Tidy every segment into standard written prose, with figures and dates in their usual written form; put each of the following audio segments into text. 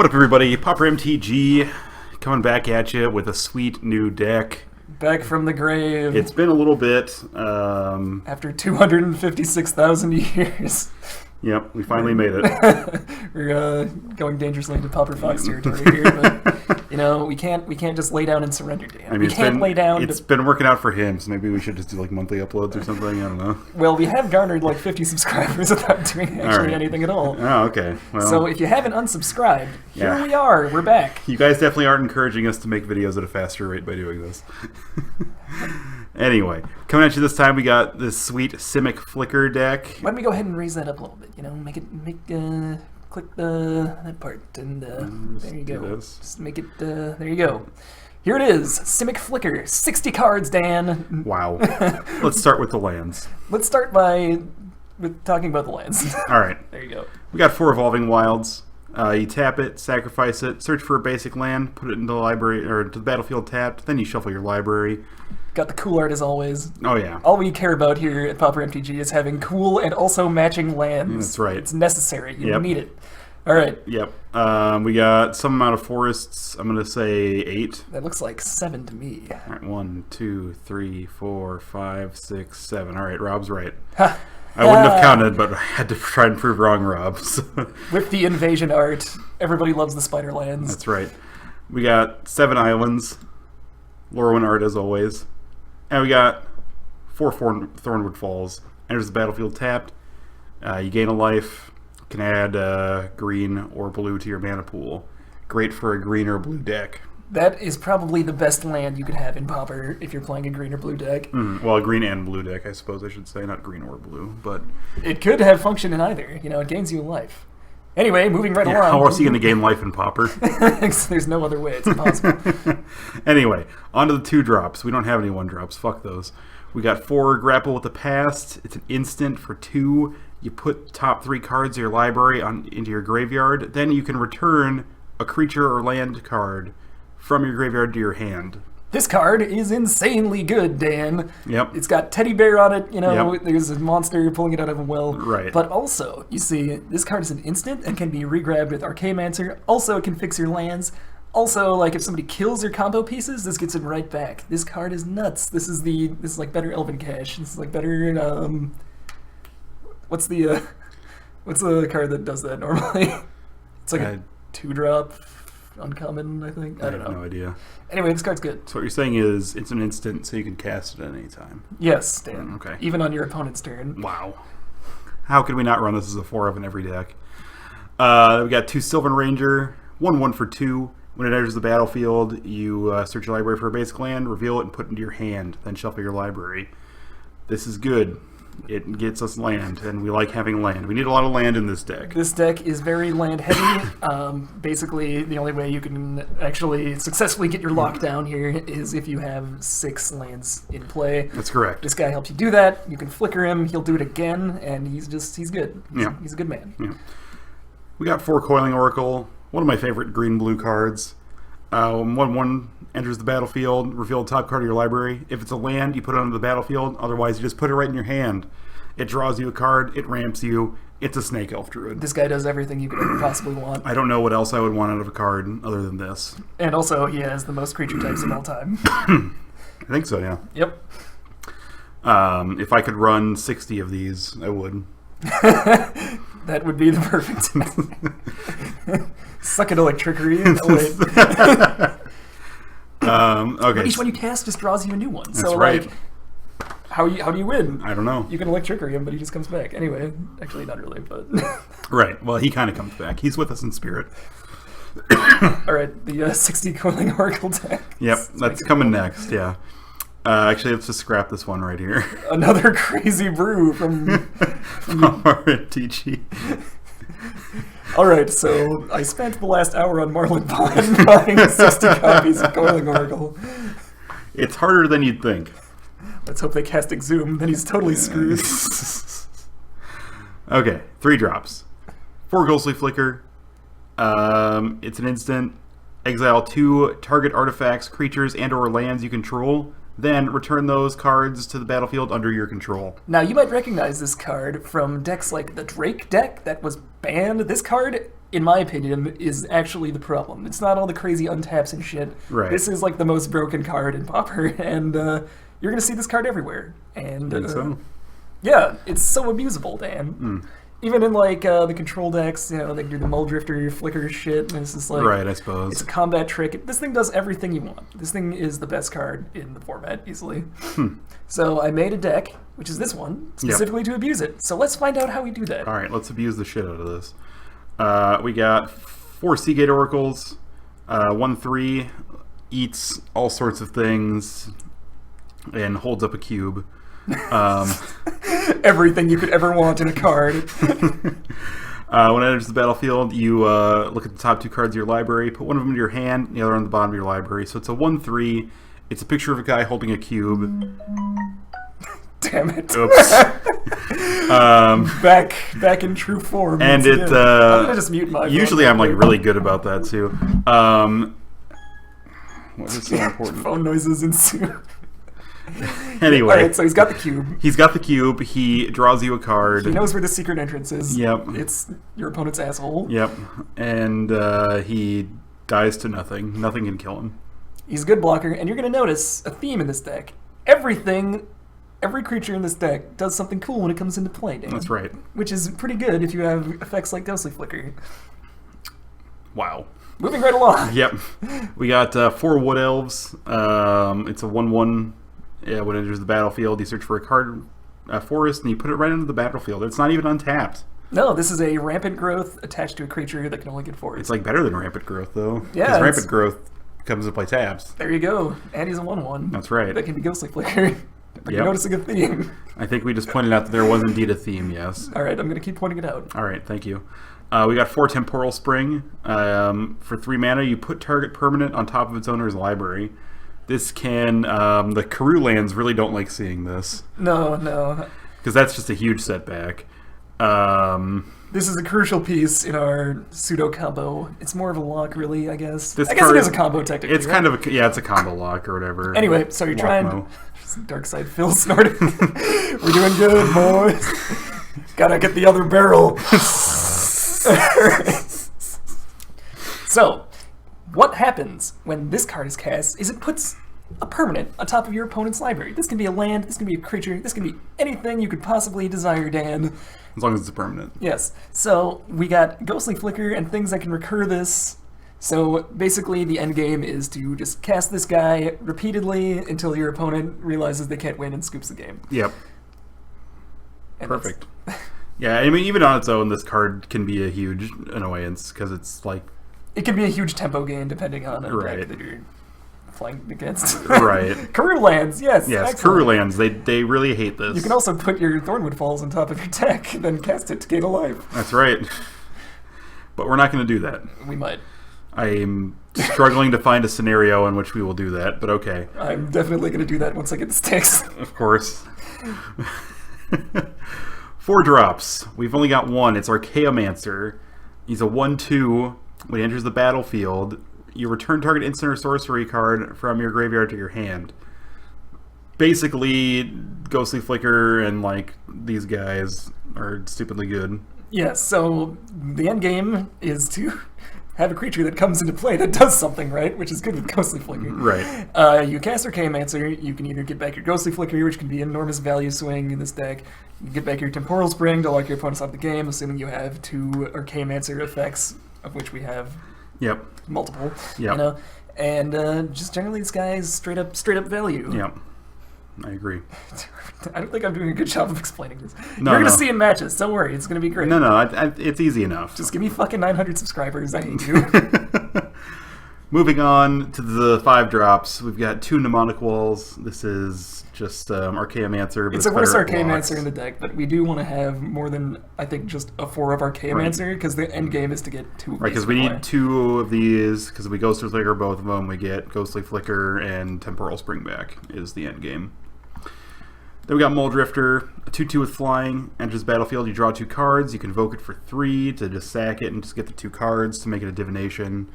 What up, everybody? Pauper MTG coming back at you with a sweet new deck. Back from the grave. It's been a little bit. After 256,000 years. Yep, we finally made it. We're going dangerously into Pauper Fox territory here, but you know we can't just lay down and surrender, Dan. I mean, we can't lay down. It's been working out for him, so maybe we should just do like monthly uploads or something. I don't know. Well, we have garnered like 50 subscribers without doing actually anything at all. Oh, okay. Well, so if you haven't unsubscribed, here we are. We're back. You guys definitely aren't encouraging us to make videos at a faster rate by doing this. Anyway, coming at you this time, we got this sweet Simic Flicker deck. Why don't we go ahead and raise that up a little bit? You know, click that part, and there you go. Just make it. There you go. Here it is, Simic Flicker, 60 cards, Dan. Wow. Let's start with the lands. Let's start with talking about the lands. All right. There you go. We got 4 Evolving Wilds. You tap it, sacrifice it, search for a basic land, put it into the library or to the battlefield tapped. Then you shuffle your library. Got the cool art as always. Oh yeah. All we care about here at Pauper MTG is having cool and also matching lands. That's right. It's necessary. You need it. All right. Yep. We got some amount of forests. I'm gonna say 8. That looks like 7 to me. All right. 1, 2, 3, 4, 5, 6, 7. All right. Rob's right. Ha. I wouldn't have counted, but I had to try and prove wrong, Rob. So. With the invasion art, everybody loves the spider lands. That's right. We got 7 islands. Lorwyn art as always. And we got 4 Thornwood Falls. Enters the battlefield tapped. You gain a life. You can add green or blue to your mana pool. Great for a green or blue deck. That is probably the best land you could have in Pauper if you're playing a green or blue deck. Well, a green and blue deck, I suppose I should say. Not green or blue, but... It could have function in either. You know, it gains you a life. Anyway, moving right along. How else are you going to gain life in Pauper? There's no other way. It's impossible. Anyway, on to the 2-drops. We don't have any 1-drops. Fuck those. We got 4 Grapple with the Past. It's an instant for 2. You put top 3 cards of your library into your graveyard. Then you can return a creature or land card from your graveyard to your hand. This card is insanely good, Dan. Yep. It's got teddy bear on it, you know, There's a monster pulling it out of a well. Right. But also, you see, this card is an instant and can be regrabbed with Archaeomancer. Also, it can fix your lands. Also, like, if somebody kills your combo pieces, this gets it right back. This card is nuts. This is like better Elven Cash. This is like better, what's the card that does that normally? It's like a 2-drop. Uncommon, I think. I don't know. I have no idea. Anyway, this card's good. So what you're saying is it's an instant, so you can cast it at any time. Yes, Dan. Okay. Even on your opponent's turn. Wow. How could we not run this as a 4 of in every deck? We got 2 Sylvan Ranger, 1/1 for 2. When it enters the battlefield, you search your library for a basic land, reveal it, and put it into your hand. Then shuffle your library. This is good. It gets us land, and we like having land. We need a lot of land in this deck. This deck is very land heavy. Basically, the only way you can actually successfully get your lockdown here is if you have 6 lands in play. That's correct. This guy helps you do that. You can flicker him. He'll do it again, and he's good. He's a good man. Yeah. We got 4 Coiling Oracle, one of my favorite green-blue cards. 1/1 enters the battlefield, reveal the top card of your library. If it's a land, you put it onto the battlefield. Otherwise, you just put it right in your hand. It draws you a card, it ramps you. It's a Snake Elf Druid. This guy does everything you could ever possibly want. I don't know what else I would want out of a card other than this. And also, he has the most creature types of all time. I think so, yeah. Yep. If I could run 60 of these, I would. That would be the perfect time. Psychedelic trickery. Okay. But each one you cast just draws you a new one. That's so, right. like, how do you win? I don't know. You can elect trickery him, but he just comes back. Anyway, actually, not really, but... Right. Well, he kind of comes back. He's with us in spirit. All right, the 60 Coiling Oracle deck. Yep, that's coming next, yeah. Actually, let's just scrap this one right here. Another crazy brew from MTG. All right, so I spent the last hour on Marlin Pond buying 60 copies of Coiling Oracle. It's harder than you'd think. Let's hope they cast Exhume, then he's totally screwed. Okay, 3 drops. 4 Ghostly Flicker. It's an instant. Exile 2 target artifacts, creatures, and or lands you control. Then return those cards to the battlefield under your control. Now, you might recognize this card from decks like the Drake deck that was banned. This card in my opinion, is actually the problem. It's not all the crazy untaps and shit. Right. This is like the most broken card in Pauper, and you're gonna see this card everywhere. And So? yeah, it's so abusable, Dan. Even in like the control decks, you know, they do the Mulldrifter flicker shit, and it's just like Right, I suppose. it's a combat trick. This thing does everything you want. This thing is the best card in the format, easily. So I made a deck, which is this one, specifically to abuse it. So let's find out how we do that. All right, let's abuse the shit out of this. We got 4 Seagate Oracles, 1/3, eats all sorts of things, and holds up a cube. Everything you could ever want in a card. When it enters the battlefield, you look at the top 2 cards of your library, put one of them in your hand, and the other on the bottom of your library. So it's a 1/3. It's a picture of a guy holding a cube. Damn it. Oops. Back in true form. And once it. again. I'm gonna just mute my phone. Usually, I'm like really good about that too. What is so important? Phone noises ensue. Anyway, Alright, so he's got the cube. He's got the cube. He draws you a card. He knows where the secret entrance is. Yep. It's your opponent's asshole. Yep. And he dies to nothing. Nothing can kill him. He's a good blocker, and you're going to notice a theme in this deck. Every creature in this deck does something cool when it comes into play, Dan. That's right. Which is pretty good if you have effects like Ghostly Flicker. Wow. Moving right along. Yep. We got 4 Wood Elves. It's a 1/1. Yeah, when it enters the battlefield, you search for a card, forest, and you put it right into the battlefield. It's not even untapped. No, this is a rampant growth attached to a creature that can only get forest. It's like better than rampant growth, though. Yeah, because rampant growth comes to play taps. There you go. And he's a 1/1. That's right. That can be Ghostly Flicker. Are you noticing a theme? I think we just pointed out that there was indeed a theme, yes. Alright, I'm going to keep pointing it out. Alright, thank you. We got 4 Temporal Spring. For 3 mana, you put target permanent on top of its owner's library. This can... the Karoo lands really don't like seeing this. No. Because that's just a huge setback. This is a crucial piece in our pseudo combo. It's more of a lock, really, I guess. This I guess card, it is a combo, technically. It's kind of a... Yeah, it's a combo lock or whatever. Anyway, so you're trying... Lock-mo. Dark Side Phil snorting. We're doing good, boys. Gotta get the other barrel. So, what happens when this card is cast is it puts a permanent on top of your opponent's library. This can be a land, this can be a creature, this can be anything you could possibly desire, Dan. As long as it's a permanent. Yes. So, we got Ghostly Flicker and things that can recur this. So, basically, the end game is to just cast this guy repeatedly until your opponent realizes they can't win and scoops the game. Yep. And perfect. Yeah, I mean, even on its own, this card can be a huge annoyance because it's like... It can be a huge tempo gain depending on a right. deck that you're playing against. Right. Karoo lands, yes. Yes, excellent. Karoo lands. They really hate this. You can also put your Thornwood Falls on top of your deck, then cast it to gain a life. That's right. But we're not going to do that. We might. I'm struggling to find a scenario in which we will do that, but okay. I'm definitely going to do that once I get the sticks. Of course. 4 drops. We've only got 1. It's Archaeomancer. He's a 1/2. When he enters the battlefield, you return target instant or sorcery card from your graveyard to your hand. Basically, Ghostly Flicker and like these guys are stupidly good. Yes, so the end game is to have a creature that comes into play that does something, right? Which is good with Ghostly Flicker. Right. You cast Archaeomancer, you can either get back your Ghostly Flicker, which can be an enormous value swing in this deck. You can get back your Temporal Spring to lock your opponents out of the game, assuming you have 2 Archaeomancer effects, of which we have multiple. Yep. You know? And just generally this guy is straight up value. Yep. I agree. I don't think I'm doing a good job of explaining this. No, You're going to see in matches. Don't worry. It's going to be great. No, it's easy enough. Just give me fucking 900 subscribers. I hate you. Moving on to the 5 drops, we've got 2 Mnemonic Walls. This is just Archaeomancer. But it's a worse Archaeomancer in the deck, but we do want to have more than, I think, just a 4 of Archaeomancer, because the end game is to get 2 of right, these. because we need 2 of these, because we Ghostly Flicker both of them, we get Ghostly Flicker and Temporal Spring back is the end game. Then we got Mulldrifter, a 2/2 with flying, enters the battlefield, you draw 2 cards, you can invoke it for 3 to just sack it and just get the 2 cards to make it a divination.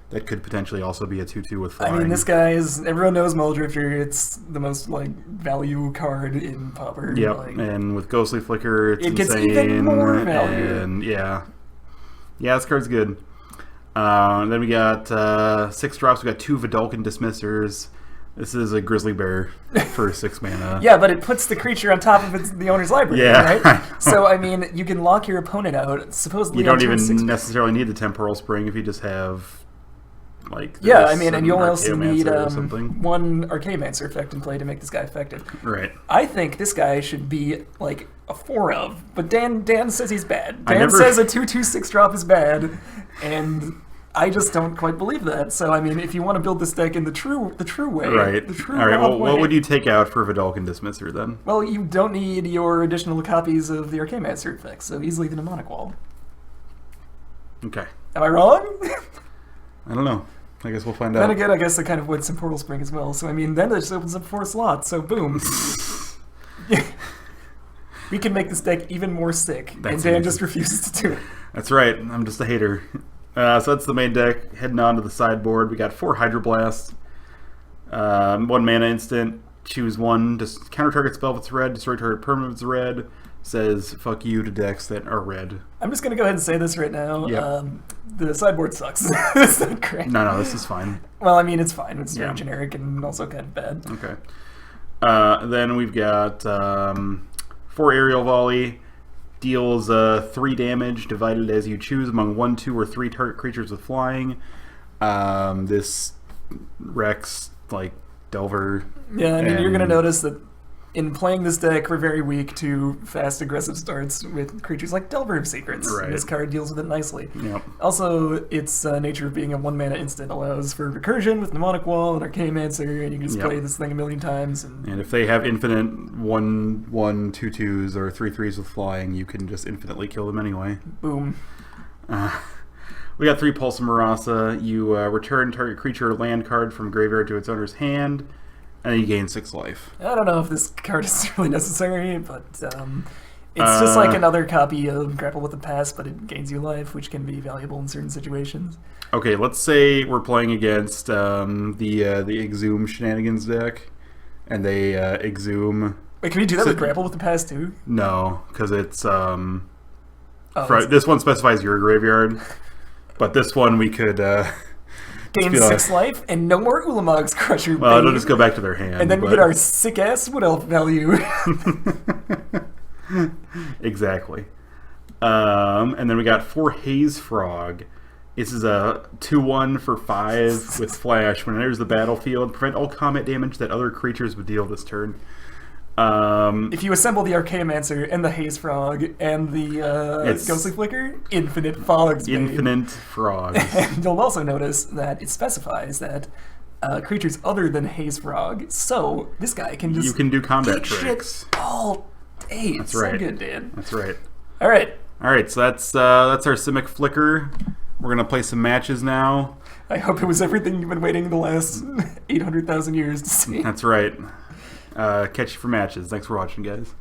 That could potentially also be a 2/2 with flying. I mean, this guy is, everyone knows Mulldrifter, it's the most, like, value card in Pauper. Yep, like, and with Ghostly Flicker, it's it gets insane. even more value. And, yeah. Yeah, this card's good. Then we got 6 drops. We got 2 Vedalken Dismissers. This is a Grizzly Bear for 6 mana. Yeah, but it puts the creature on top of the owner's library, Yeah. right? So, I mean, you can lock your opponent out, supposedly You don't on turn even 6. necessarily need the Temporal Spring if you just have, like, Yeah, this I mean, and you'll also need Archaeomancer or something. one Archaeomancer effect in play to make this guy effective. Right. I think this guy should be, like, a 4 of, but Dan says he's bad. I Dan never- says a 2/2/6 drop is bad, and I just don't quite believe that. So, I mean, if you want to build this deck in the true way, Right. the true All right, well, way, what would you take out for Vedalken Dismisser then? Well, you don't need your additional copies of the Archaeomancer effects, so easily the Mnemonic Wall. Okay. Am I wrong? I don't know. I guess we'll find Then out. again, I guess I kind of would Temporal Spring as well. So, I mean, then it just opens up 4 slots, so boom. We can make this deck even more sick, and That's Dan amazing. just refuses to do it. That's right. I'm just a hater. So that's the main deck. Heading on to the sideboard, we got 4 Hydroblasts, 1 mana instant. Choose 1. Just counter target spell if it's red. Destroy target permanent if it's red. Says fuck you to decks that are red. I'm just going to go ahead and say this right now. Yep. The sideboard sucks. It's not great. No, this is fine. Well, I mean, it's fine. It's very Yeah. generic and also kind of bad. Okay. Then we've got 4 Aerial Volley. Deals 3 damage divided as you choose among 1, 2, or 3 target creatures with flying. This wrecks like Delver. Yeah, I mean, you're going to and- notice that in playing this deck, we're very weak to fast, aggressive starts with creatures like Delver of Secrets. Right. This card deals with it nicely. Yep. Also, its nature of being a 1 mana instant allows for recursion with Mnemonic Wall and Archaeomancer, and you can just Yep. play this thing a million times. And And if they have infinite 1/1, 2/2s, or 3/3s with flying, you can just infinitely kill them anyway. boom. We got 3 Pulse of Murasa. You return target creature or land card from graveyard to its owner's hand, and then you gain 6 life. I don't know if this card is really necessary, but it's just like another copy of Grapple with the Past, but it gains you life, which can be valuable in certain situations. Okay, let's say we're playing against the Exhume Shenanigans deck, and they Exhume. Wait, can we do that So- with Grapple with the Past too? No, because it's Oh, this one specifies your graveyard, but this one we could. gain be like- 6 life and no more Ulamog's Crusher. Well, it'll Bane. just go back to their hand. And then we but- get our sick ass Wood Elf value. Exactly. And then we got 4 Haze Frog. This is a 2/1 for 5 with flash. When it enters the battlefield, prevent all combat damage that other creatures would deal this turn. If you assemble the Archaeomancer and the Haze Frog and the It's- Ghostly Flicker, infinite fogs. babe. Infinite frogs. And you'll also notice that it specifies that creatures other than Haze Frog, so this guy can just You can do combat get tricks. shit all day. That's So right. good, Dan. That's right. All right. All right, so that's our Simic Flicker. We're gonna play some matches now. I hope it was everything you've been waiting the last 800,000 years to see. That's right. Catch you for matches. Thanks for watching, guys.